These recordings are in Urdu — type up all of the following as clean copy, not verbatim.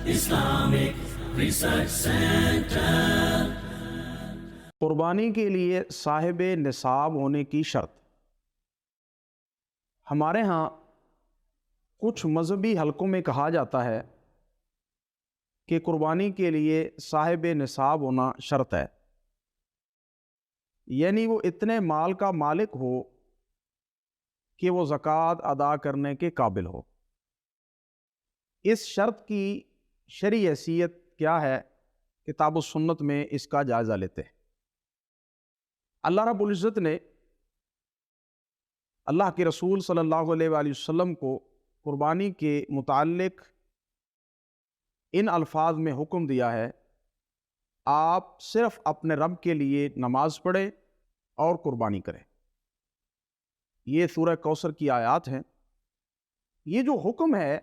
Islamic Research Center. قربانی کے لیے صاحب نصاب ہونے کی شرط۔ ہمارے ہاں کچھ مذہبی حلقوں میں کہا جاتا ہے کہ قربانی کے لیے صاحب نصاب ہونا شرط ہے، یعنی وہ اتنے مال کا مالک ہو کہ وہ زکوٰۃ ادا کرنے کے قابل ہو۔ اس شرط کی شرعی حیثیت کیا ہے؟ کتاب و سنت میں اس کا جائزہ لیتے ہیں۔ اللہ رب العزت نے اللہ کے رسول صلی اللہ علیہ وآلہ وسلم کو قربانی کے متعلق ان الفاظ میں حکم دیا ہے، آپ صرف اپنے رب کے لیے نماز پڑھیں اور قربانی کریں۔ یہ سورہ کوثر کی آیات ہیں۔ یہ جو حکم ہے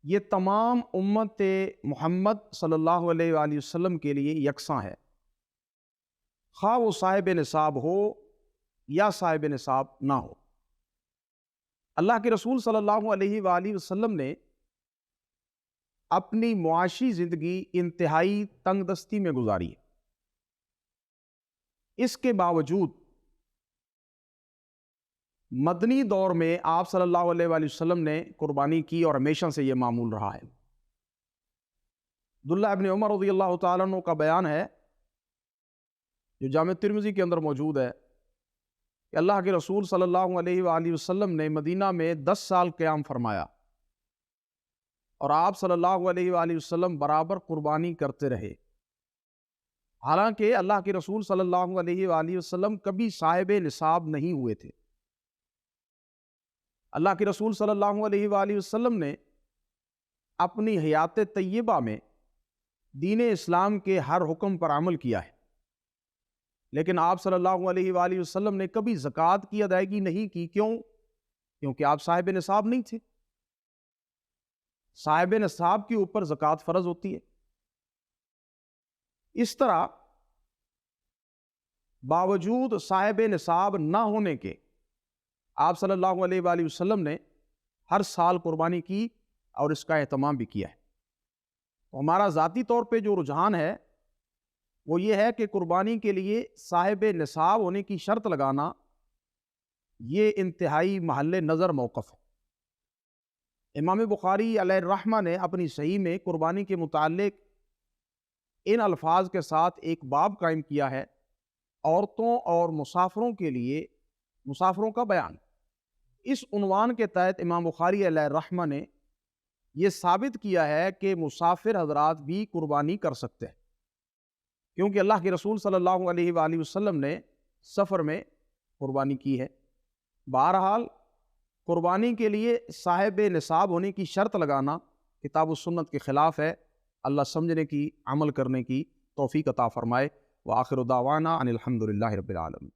یہ تمام امت محمد صلی اللہ علیہ وآلہ وسلم کے لیے یکساں ہے، خواہ وہ صاحب نصاب ہو یا صاحب نصاب نہ ہو۔ اللہ کے رسول صلی اللہ علیہ وآلہ وسلم نے اپنی معاشی زندگی انتہائی تنگ دستی میں گزاری ہے، اس کے باوجود مدنی دور میں آپ صلی اللہ علیہ وآلہ وسلم نے قربانی کی اور ہمیشہ سے یہ معمول رہا ہے۔ عبداللہ ابن عمر رضی اللہ تعالیٰ عنہ کا بیان ہے جو جامع ترمذی کے اندر موجود ہے کہ اللہ کے رسول صلی اللہ علیہ وآلہ وسلم نے مدینہ میں 10 سال قیام فرمایا اور آپ صلی اللہ علیہ وآلہ وسلم برابر قربانی کرتے رہے، حالانکہ اللہ کے رسول صلی اللہ علیہ وآلہ وسلم کبھی صاحب نصاب نہیں ہوئے تھے۔ اللہ کے رسول صلی اللہ علیہ وآلہ وسلم نے اپنی حیات طیبہ میں دین اسلام کے ہر حکم پر عمل کیا ہے، لیکن آپ صلی اللہ علیہ وآلہ وسلم نے کبھی زکوٰۃ کی ادائیگی نہیں کی۔ کیوں؟ کیونکہ آپ صاحب نصاب نہیں تھے۔ صاحب نصاب کے اوپر زکوٰۃ فرض ہوتی ہے۔ اس طرح باوجود صاحب نصاب نہ ہونے کے آپ صلی اللہ علیہ وآلہ وسلم نے ہر سال قربانی کی اور اس کا اہتمام بھی کیا ہے۔ تو ہمارا ذاتی طور پہ جو رجحان ہے وہ یہ ہے کہ قربانی کے لیے صاحب نصاب ہونے کی شرط لگانا یہ انتہائی محل نظر موقف ہے۔ امام بخاری علیہ الرحمہ نے اپنی صحیح میں قربانی کے متعلق ان الفاظ کے ساتھ ایک باب قائم کیا ہے، عورتوں اور مسافروں کے لیے مسافروں کا بیان۔ اس عنوان کے تحت امام بخاری علیہ الرحمہ نے یہ ثابت کیا ہے کہ مسافر حضرات بھی قربانی کر سکتے ہیں، کیونکہ اللہ کے رسول صلی اللہ علیہ وآلہ وسلم نے سفر میں قربانی کی ہے۔ بہرحال قربانی کے لیے صاحب نصاب ہونے کی شرط لگانا کتاب و سنت کے خلاف ہے۔ اللہ سمجھنے کی، عمل کرنے کی توفیق عطا فرمائے۔ وآخر دعوانا ان الحمد للہ رب العالمین۔